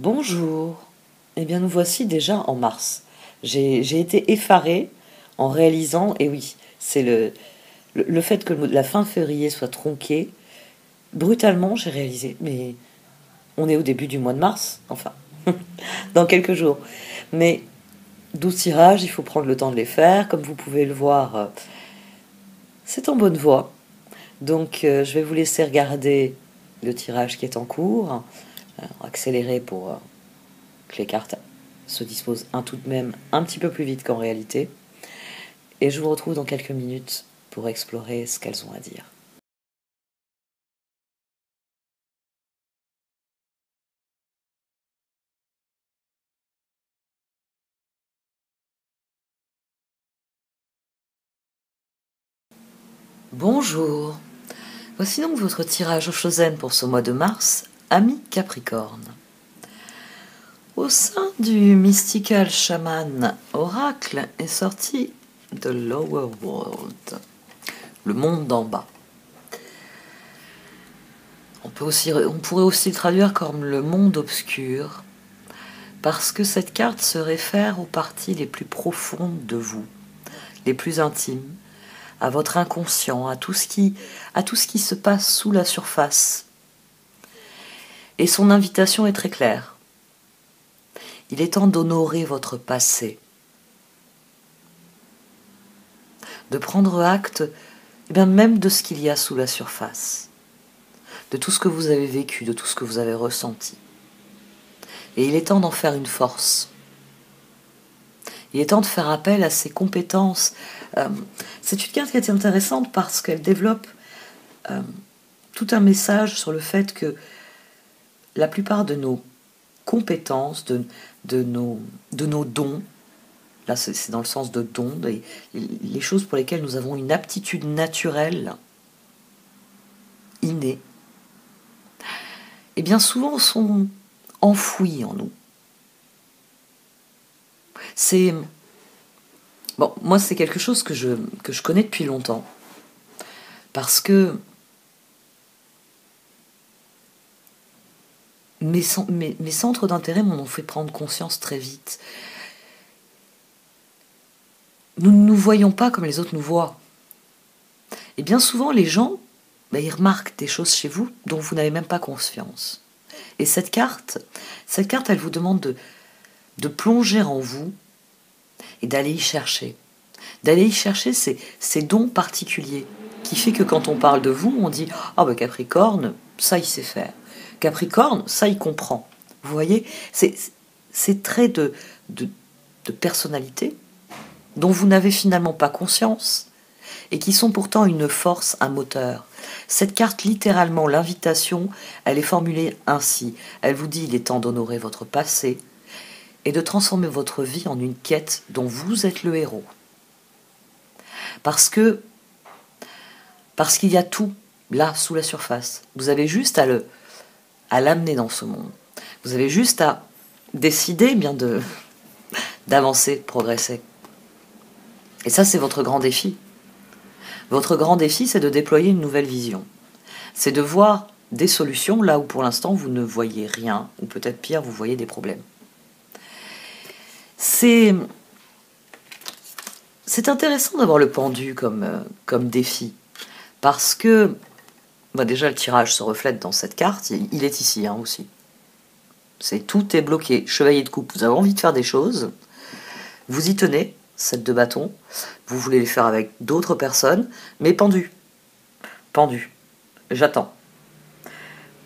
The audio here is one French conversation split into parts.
Bonjour. Eh bien, nous voici déjà en mars. J'ai été effarée en réalisant, et oui, c'est le fait que la fin février soit tronquée. Brutalement, j'ai réalisé, mais on est au début du mois de mars, enfin, dans quelques jours. Mais 12 tirages, il faut prendre le temps de les faire. Comme vous pouvez le voir, c'est en bonne voie. Donc, je vais vous laisser regarder le tirage qui est en cours, accéléré pour que les cartes se disposent tout de même un petit peu plus vite qu'en réalité. Et je vous retrouve dans quelques minutes pour explorer ce qu'elles ont à dire. Bonjour. Voici donc votre tirage au Chosen pour ce mois de mars, ami Capricorne. Au sein du Mystical Shaman Oracle est sorti The Lower World, le monde d'en bas. On pourrait aussi le traduire comme le monde obscur, parce que cette carte se réfère aux parties les plus profondes de vous, les plus intimes, à votre inconscient, à tout ce qui se passe sous la surface. Et son invitation est très claire. Il est temps d'honorer votre passé, de prendre acte même de ce qu'il y a sous la surface, de tout ce que vous avez vécu, de tout ce que vous avez ressenti. Et il est temps d'en faire une force. Il est temps de faire appel à ses compétences. C'est une carte qui est intéressante parce qu'elle développe tout un message sur le fait que la plupart de nos compétences, de nos dons, là c'est dans le sens de dons, les choses pour lesquelles nous avons une aptitude naturelle, innée, et bien souvent sont enfouies en nous. Moi c'est quelque chose que je connais depuis longtemps, parce que mes centres d'intérêt m'en ont fait prendre conscience très vite. Nous ne nous voyons pas comme les autres nous voient. Et bien souvent, les gens, ils remarquent des choses chez vous dont vous n'avez même pas conscience. Et cette carte, elle vous demande de plonger en vous et d'aller y chercher. D'aller y chercher ces dons particuliers qui fait que quand on parle de vous, on dit « Ah ben Capricorne, ça il sait faire. Capricorne, ça il comprend. » Vous voyez, ces traits de personnalité dont vous n'avez finalement pas conscience et qui sont pourtant une force, un moteur. Cette carte, littéralement, l'invitation, elle est formulée ainsi. Elle vous dit il est temps d'honorer votre passé et de transformer votre vie en une quête dont vous êtes le héros. Parce qu'il y a tout là, sous la surface. Vous avez juste à l'amener dans ce monde. Vous avez juste à décider d'avancer, de progresser. Et ça, c'est votre grand défi. Votre grand défi, c'est de déployer une nouvelle vision. C'est de voir des solutions là où pour l'instant vous ne voyez rien, ou peut-être pire, vous voyez des problèmes. C'est intéressant d'avoir le pendu comme défi, parce que déjà le tirage se reflète dans cette carte, il est ici aussi. Tout est bloqué, chevalier de coupe, vous avez envie de faire des choses, vous y tenez, 7 de bâton, vous voulez les faire avec d'autres personnes, mais pendu, j'attends.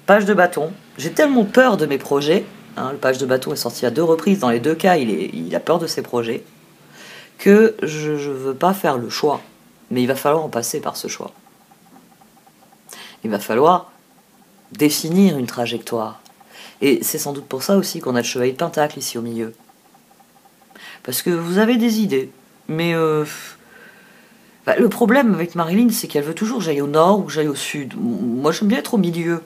Page de bâton, j'ai tellement peur de mes projets, le page de bâton est sorti à 2 reprises, dans les 2 cas il a peur de ses projets, que je ne veux pas faire le choix, mais il va falloir en passer par ce choix. Il va falloir définir une trajectoire. Et c'est sans doute pour ça aussi qu'on a le chevalier de pentacle ici au milieu. Parce que vous avez des idées, mais le problème avec Marilyn, c'est qu'elle veut toujours que j'aille au nord ou que j'aille au sud. Moi, j'aime bien être au milieu.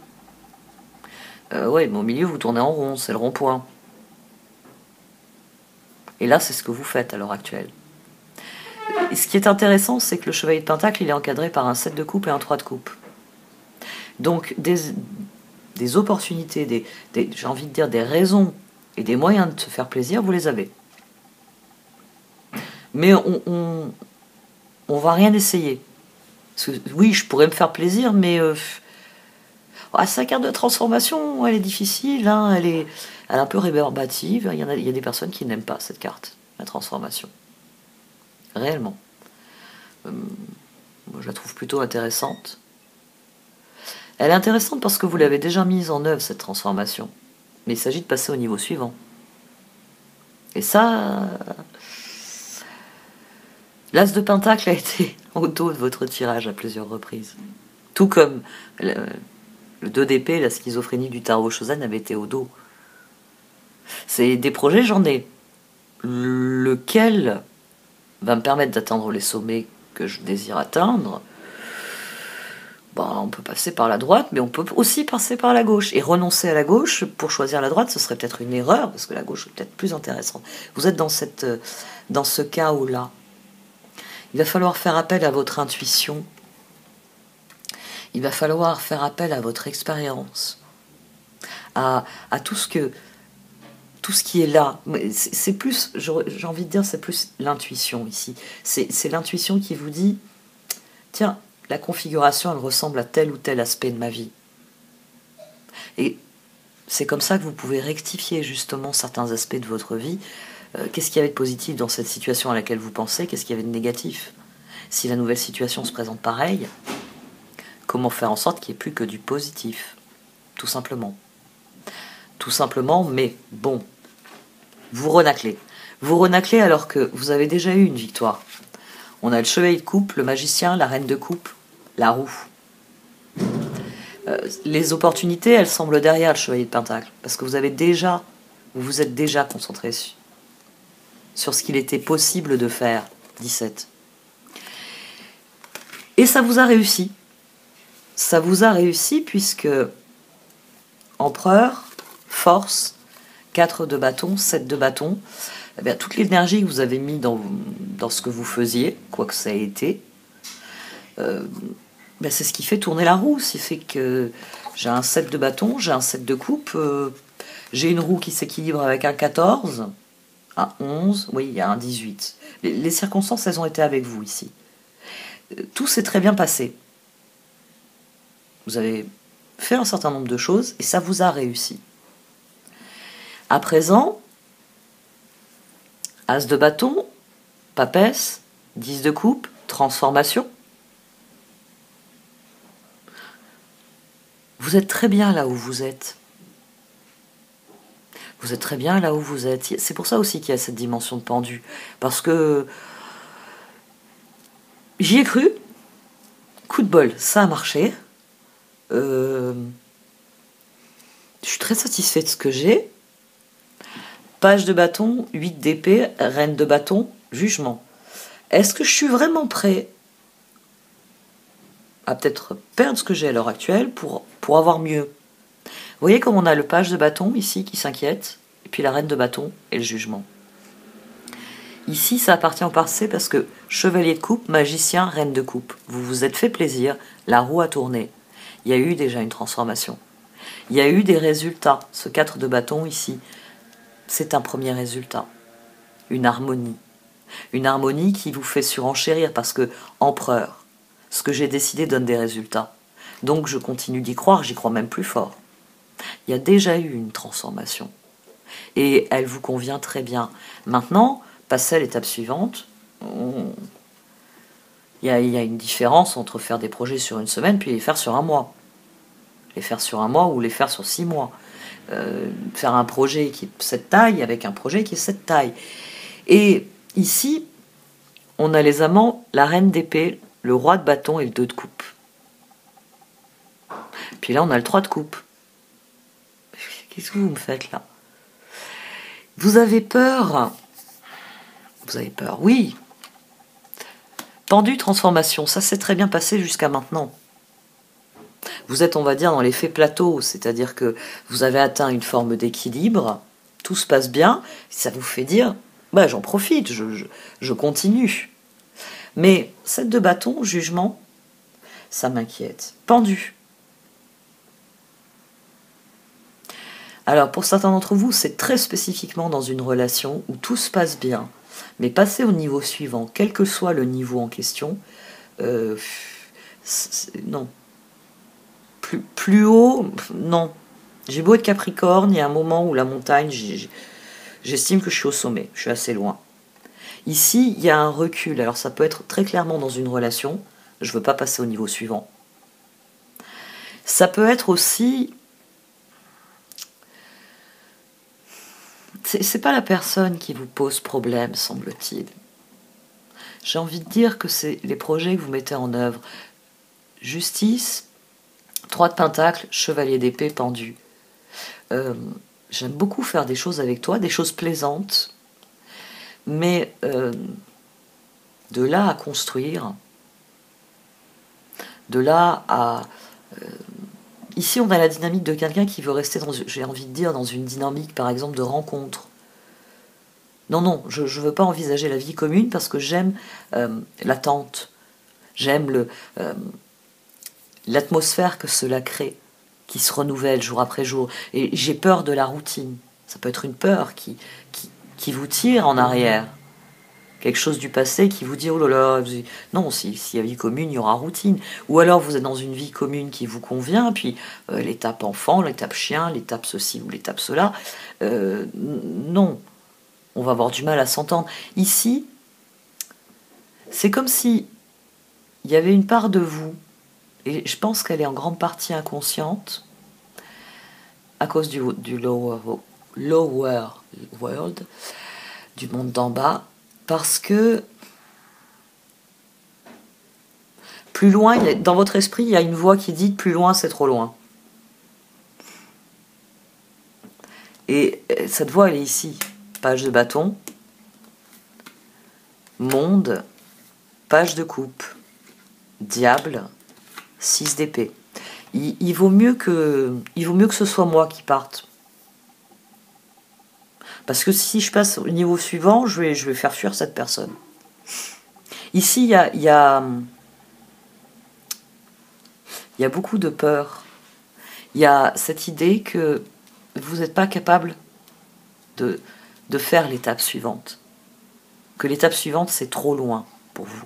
Mais au milieu, vous tournez en rond, c'est le rond-point. Et là, c'est ce que vous faites à l'heure actuelle. Et ce qui est intéressant, c'est que le chevalier de pentacle, il est encadré par un 7 de coupe et un 3 de coupe. Donc, des opportunités, j'ai envie de dire des raisons et des moyens de se faire plaisir, vous les avez. Mais on va rien essayer. Parce que, oui, je pourrais me faire plaisir, mais sa carte de transformation, elle est difficile, hein, elle est un peu rébarbative. Il y a des personnes qui n'aiment pas cette carte, la transformation. Réellement. Moi, je la trouve plutôt intéressante. Elle est intéressante parce que vous l'avez déjà mise en œuvre, cette transformation. Mais il s'agit de passer au niveau suivant. Et ça... L'As de Pentacle a été au dos de votre tirage à plusieurs reprises. Tout comme le 2 d'épée, la schizophrénie du tarot Shozen avait été au dos. C'est des projets, j'en ai. Lequel va me permettre d'atteindre les sommets que je désire atteindre? On peut passer par la droite, mais on peut aussi passer par la gauche. Et renoncer à la gauche pour choisir la droite, ce serait peut-être une erreur, parce que la gauche est peut-être plus intéressante. Vous êtes dans ce chaos-là. Il va falloir faire appel à votre intuition. Il va falloir faire appel à votre expérience. À tout ce qui est là. C'est plus, j'ai envie de dire, c'est plus l'intuition ici. C'est l'intuition qui vous dit, tiens, la configuration, elle ressemble à tel ou tel aspect de ma vie. Et c'est comme ça que vous pouvez rectifier justement certains aspects de votre vie. Qu'est-ce qu'il y avait de positif dans cette situation à laquelle vous pensez? Qu'est-ce qu'il y avait de négatif? Si la nouvelle situation se présente pareil, comment faire en sorte qu'il n'y ait plus que du positif? Tout simplement. Tout simplement, mais bon, vous renaclez. Vous renaclez alors que vous avez déjà eu une victoire. On a le chevalier de coupe, le magicien, la reine de coupe, la roue. Les opportunités, elles semblent derrière le chevalier de pentacle. Parce que vous vous êtes déjà concentré sur ce qu'il était possible de faire. 17. Et ça vous a réussi. Ça vous a réussi puisque empereur, force, 4 de bâton, 7 de bâton, eh bien, toute l'énergie que vous avez mis dans ce que vous faisiez, quoi que ça ait été, c'est ce qui fait tourner la roue. C'est fait que j'ai un 7 de bâton, j'ai un 7 de coupe, j'ai une roue qui s'équilibre avec un 14, un 11, oui, il y a un 18. Les circonstances, elles ont été avec vous ici. Tout s'est très bien passé. Vous avez fait un certain nombre de choses et ça vous a réussi. À présent, As de bâton, papesse, 10 de coupe, transformation. Vous êtes très bien là où vous êtes. Vous êtes très bien là où vous êtes. C'est pour ça aussi qu'il y a cette dimension de pendu. Parce que j'y ai cru. Coup de bol, ça a marché. Je suis très satisfait de ce que j'ai. Page de bâton, 8 d'épée, reine de bâton, jugement. Est-ce que je suis vraiment prêt à peut-être perdre ce que j'ai à l'heure actuelle pour avoir mieux? Vous voyez comme on a le page de bâton ici qui s'inquiète, et puis la reine de bâton et le jugement. Ici, ça appartient au passé parce que chevalier de coupe, magicien, reine de coupe. Vous vous êtes fait plaisir, la roue a tourné. Il y a eu déjà une transformation. Il y a eu des résultats. Ce 4 de bâton ici, c'est un premier résultat. Une harmonie. Une harmonie qui vous fait surenchérir parce que, empereur, ce que j'ai décidé donne des résultats. Donc je continue d'y croire, j'y crois même plus fort. Il y a déjà eu une transformation. Et elle vous convient très bien. Maintenant, passez à l'étape suivante. Il y a une différence entre faire des projets sur une semaine puis les faire sur un mois. Les faire sur un mois ou les faire sur 6 mois. Faire un projet qui est cette taille avec un projet qui est cette taille. Et ici, on a les amants, la reine d'épée, le roi de bâton et le 2 de coupe. Puis là, on a le 3 de coupe. Qu'est-ce que vous me faites là? Vous avez peur? Vous avez peur, oui. Pendu, transformation, ça s'est très bien passé jusqu'à maintenant. Vous êtes, on va dire, dans l'effet plateau, c'est-à-dire que vous avez atteint une forme d'équilibre, tout se passe bien, ça vous fait dire, j'en profite, je continue. Mais 7 de bâton, jugement, ça m'inquiète. Pendu. Alors, pour certains d'entre vous, c'est très spécifiquement dans une relation où tout se passe bien, mais passez au niveau suivant, quel que soit le niveau en question, non. Plus haut, non. J'ai beau être Capricorne, il y a un moment où la montagne, j'estime que je suis au sommet, je suis assez loin. Ici, il y a un recul, alors ça peut être très clairement dans une relation, je ne veux pas passer au niveau suivant. Ça peut être aussi... C'est pas la personne qui vous pose problème, semble-t-il. J'ai envie de dire que c'est les projets que vous mettez en œuvre. Justice, 3 de pentacles, chevalier d'épée pendu. J'aime beaucoup faire des choses avec toi, des choses plaisantes, mais de là à construire, de là à... ici, on a la dynamique de quelqu'un qui veut rester, j'ai envie de dire, dans une dynamique, par exemple, de rencontre. Non, je ne veux pas envisager la vie commune parce que j'aime l'attente, j'aime l'atmosphère que cela crée, qui se renouvelle jour après jour. Et j'ai peur de la routine. Ça peut être une peur qui vous tire en arrière. Quelque chose du passé qui vous dit, oh là là, non, s'il y a vie commune, il y aura routine. Ou alors vous êtes dans une vie commune qui vous convient, puis l'étape enfant, l'étape chien, l'étape ceci ou l'étape cela. Non, on va avoir du mal à s'entendre. Ici, c'est comme si il y avait une part de vous, et je pense qu'elle est en grande partie inconsciente, à cause du lower world, du monde d'en bas, parce que plus loin, dans votre esprit, il y a une voix qui dit plus loin, c'est trop loin. Et cette voix, elle est ici. Page de bâton, monde, page de coupe, diable, 6 d'épée. Il vaut mieux que ce soit moi qui parte. Parce que si je passe au niveau suivant, je vais faire fuir cette personne. Ici, il y a beaucoup de peur. Il y a cette idée que vous n'êtes pas capable de faire l'étape suivante. Que l'étape suivante, c'est trop loin pour vous.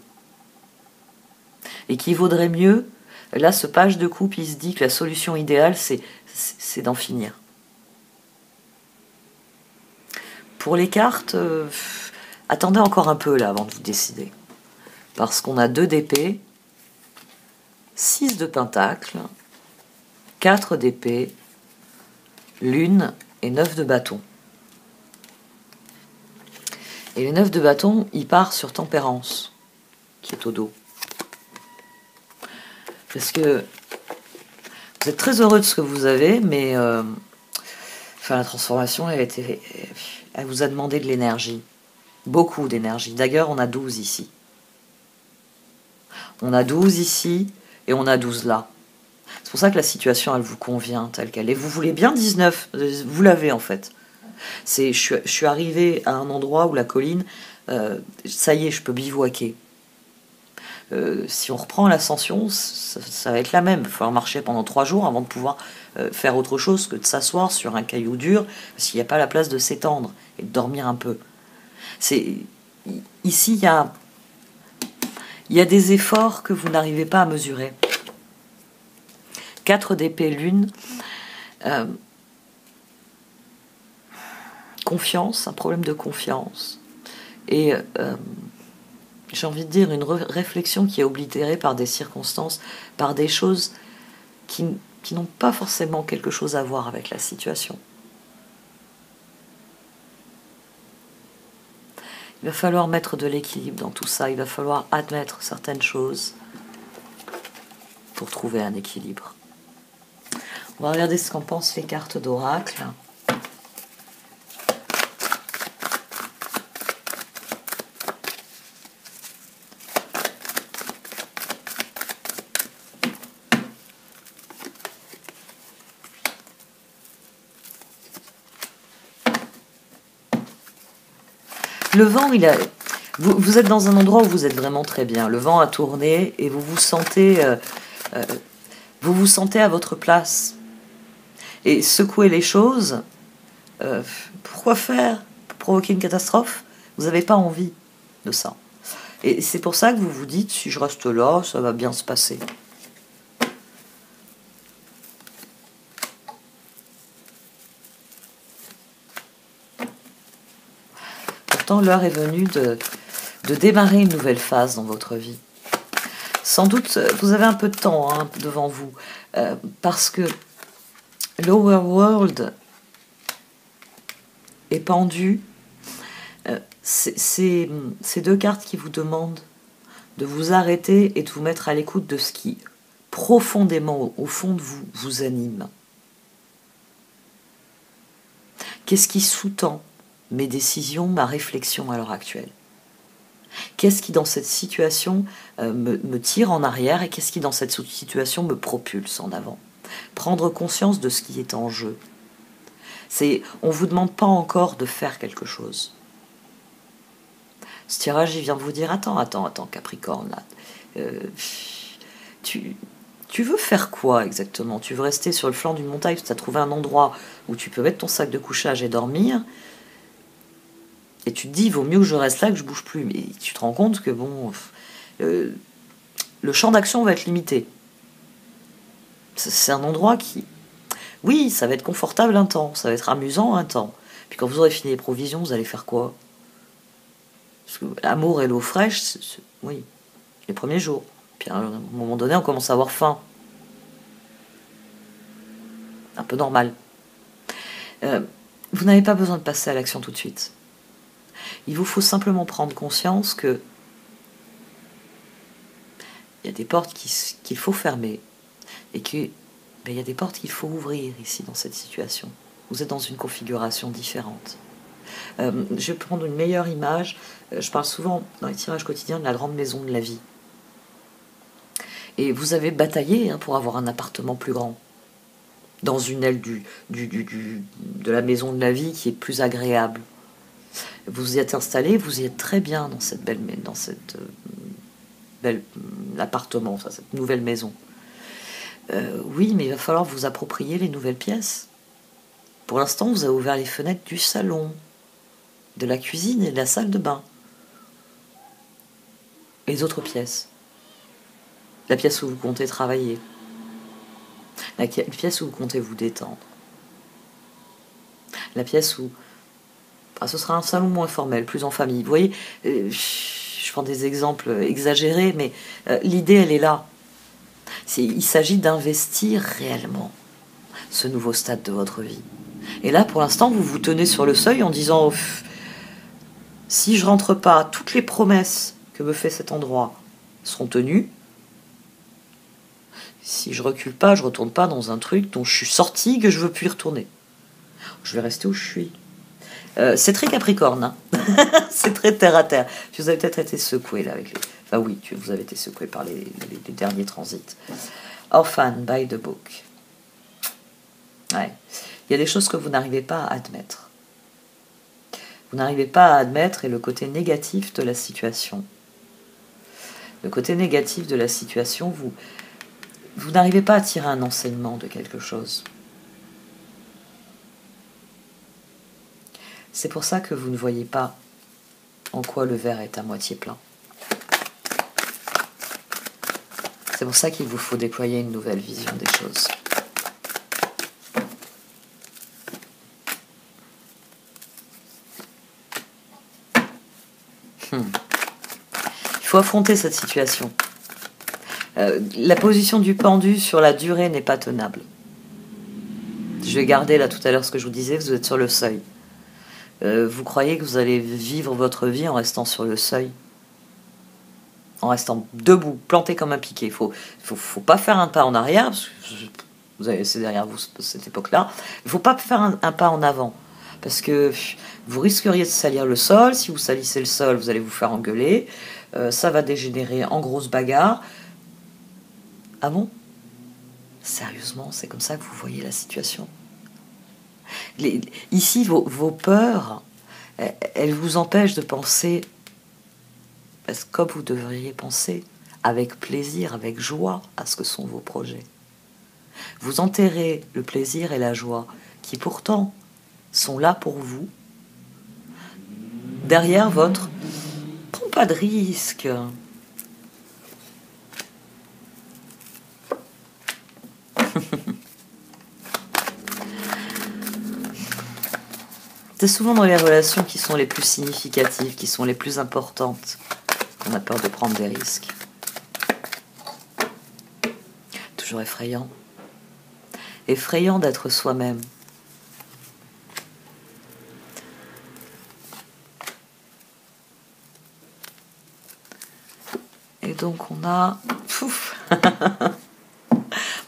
Et qu'il vaudrait mieux, là, ce page de coupe, il se dit que la solution idéale, c'est d'en finir. Pour les cartes, attendez encore un peu là avant de vous décider. Parce qu'on a 2 d'épée, 6 de pentacle, 4 d'épée, lune et 9 de bâton. Et le 9 de bâton, il part sur tempérance, qui est au dos. Parce que vous êtes très heureux de ce que vous avez, mais la transformation, elle vous a demandé de l'énergie. Beaucoup d'énergie. D'ailleurs, on a 12 ici. On a 12 ici et on a 12 là. C'est pour ça que la situation, elle vous convient telle qu'elle est. Vous voulez bien 19, vous l'avez en fait. Je suis arrivée à un endroit où la colline, ça y est, je peux bivouaquer. Si on reprend l'ascension, ça va être la même. Il va falloir marcher pendant 3 jours avant de pouvoir faire autre chose que de s'asseoir sur un caillou dur, parce qu'il n'y a pas la place de s'étendre et de dormir un peu. Ici, il y a des efforts que vous n'arrivez pas à mesurer. 4 d'épée lune. Confiance, un problème de confiance. Et j'ai envie de dire une réflexion qui est oblitérée par des circonstances, par des choses qui n'ont pas forcément quelque chose à voir avec la situation. Il va falloir mettre de l'équilibre dans tout ça, il va falloir admettre certaines choses pour trouver un équilibre. On va regarder ce qu'en pensent les cartes d'oracle. Le vent, vous êtes dans un endroit où vous êtes vraiment très bien. Le vent a tourné et vous vous sentez à votre place. Et secouer les choses, pourquoi faire? Pour provoquer une catastrophe? Vous n'avez pas envie de ça. Et c'est pour ça que vous vous dites, si je reste là, ça va bien se passer. Pourtant, l'heure est venue de démarrer une nouvelle phase dans votre vie. Sans doute, vous avez un peu de temps devant vous, parce que l'Overworld est pendu. C'est deux cartes qui vous demandent de vous arrêter et de vous mettre à l'écoute de ce qui, profondément, au fond de vous, vous anime. Qu'est-ce qui sous-tend mes décisions, ma réflexion à l'heure actuelle? Qu'est-ce qui, dans cette situation, me tire en arrière et qu'est-ce qui, dans cette situation, me propulse en avant? Prendre conscience de ce qui est en jeu. On ne vous demande pas encore de faire quelque chose. Ce tirage, il vient de vous dire, attends, Capricorne, là. Tu veux faire quoi exactement? Tu veux rester sur le flanc d'une montagne, tu as trouvé un endroit où tu peux mettre ton sac de couchage et dormir, et tu te dis, il vaut mieux que je reste là, que je bouge plus. Mais tu te rends compte que bon, le champ d'action va être limité. C'est un endroit qui, oui, ça va être confortable un temps, ça va être amusant un temps. Puis quand vous aurez fini les provisions, vous allez faire quoi? Parce que l'amour et l'eau fraîche, oui, les premiers jours. Puis à un moment donné, on commence à avoir faim. Un peu normal. Vous n'avez pas besoin de passer à l'action tout de suite. Il vous faut simplement prendre conscience que il y a des portes qu'il faut fermer et qu'il y a des portes qu'il faut ouvrir ici dans cette situation. Vous êtes dans une configuration différente. Je vais prendre une meilleure image. Je parle souvent dans les tirages quotidiens de la grande maison de la vie. Et vous avez bataillé pour avoir un appartement plus grand, dans une aile de la maison de la vie qui est plus agréable. Vous y êtes installé, vous y êtes très bien dans cette belle appartement, cette nouvelle maison. Oui, mais il va falloir vous approprier les nouvelles pièces. Pour l'instant, vous avez ouvert les fenêtres du salon, de la cuisine et de la salle de bain. Et les autres pièces. La pièce où vous comptez travailler. La pièce où vous comptez vous détendre. La pièce où... ce sera un salon moins formel, plus en famille. Vous voyez, je prends des exemples exagérés, mais l'idée, elle est là. Il s'agit d'investir réellement ce nouveau stade de votre vie. Et là, pour l'instant, vous vous tenez sur le seuil en disant si je rentre pas, toutes les promesses que me fait cet endroit seront tenues. Si je recule pas, je retourne pas dans un truc dont je suis sorti, que je veux plus y retourner. Je vais rester où je suis. C'est très Capricorne, c'est très terre à terre. Vous avez peut-être été secoué là avec les... Enfin oui, vous avez été secoué par les derniers transits. Orphan by the book. Ouais. Il y a des choses que vous n'arrivez pas à admettre. Vous n'arrivez pas à admettre et le côté négatif de la situation. Le côté négatif de la situation, vous n'arrivez pas à tirer un enseignement de quelque chose. C'est pour ça que vous ne voyez pas en quoi le verre est à moitié plein. C'est pour ça qu'il vous faut déployer une nouvelle vision des choses. Il faut affronter cette situation. La position du pendu sur la durée n'est pas tenable. Je vais garder là tout à l'heure ce que je vous disais, vous êtes sur le seuil. Vous croyez que vous allez vivre votre vie en restant sur le seuil, en restant debout, planté comme un piquet. Il faut pas faire un pas en arrière, parce que c'est derrière vous cette époque-là. Il ne faut pas faire un pas en avant, parce que vous risqueriez de salir le sol. Si vous salissez le sol, vous allez vous faire engueuler. Ça va dégénérer en grosse bagarre. Ah bon? Sérieusement, c'est comme ça que vous voyez la situation? Ici, vos peurs, elles vous empêchent de penser comme vous devriez penser, avec plaisir, avec joie, à ce que sont vos projets. Vous enterrez le plaisir et la joie qui pourtant sont là pour vous, derrière votre « prends pas de risque ». C'est souvent dans les relations qui sont les plus significatives, qui sont les plus importantes, qu'on a peur de prendre des risques. Toujours effrayant. Effrayant d'être soi-même. Et donc on a...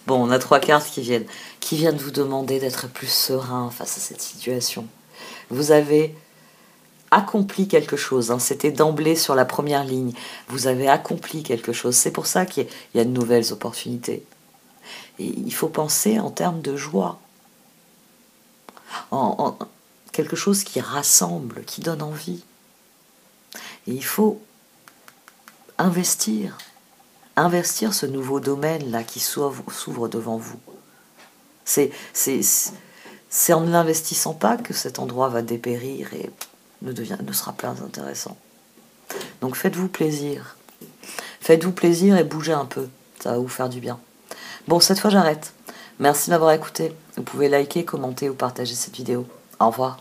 Bon, on a 3 cartes qui viennent vous demander d'être plus serein face à cette situation. Vous avez accompli quelque chose, hein. C'était d'emblée sur la première ligne. Vous avez accompli quelque chose. C'est pour ça qu'il y a de nouvelles opportunités. Et il faut penser en termes de joie. En quelque chose qui rassemble, qui donne envie. Et il faut investir ce nouveau domaine-là qui s'ouvre devant vous. C'est en ne l'investissant pas que cet endroit va dépérir et ne sera pas intéressant. Donc faites-vous plaisir. Faites-vous plaisir et bougez un peu. Ça va vous faire du bien. Bon, cette fois j'arrête. Merci de m'avoir écouté. Vous pouvez liker, commenter ou partager cette vidéo. Au revoir.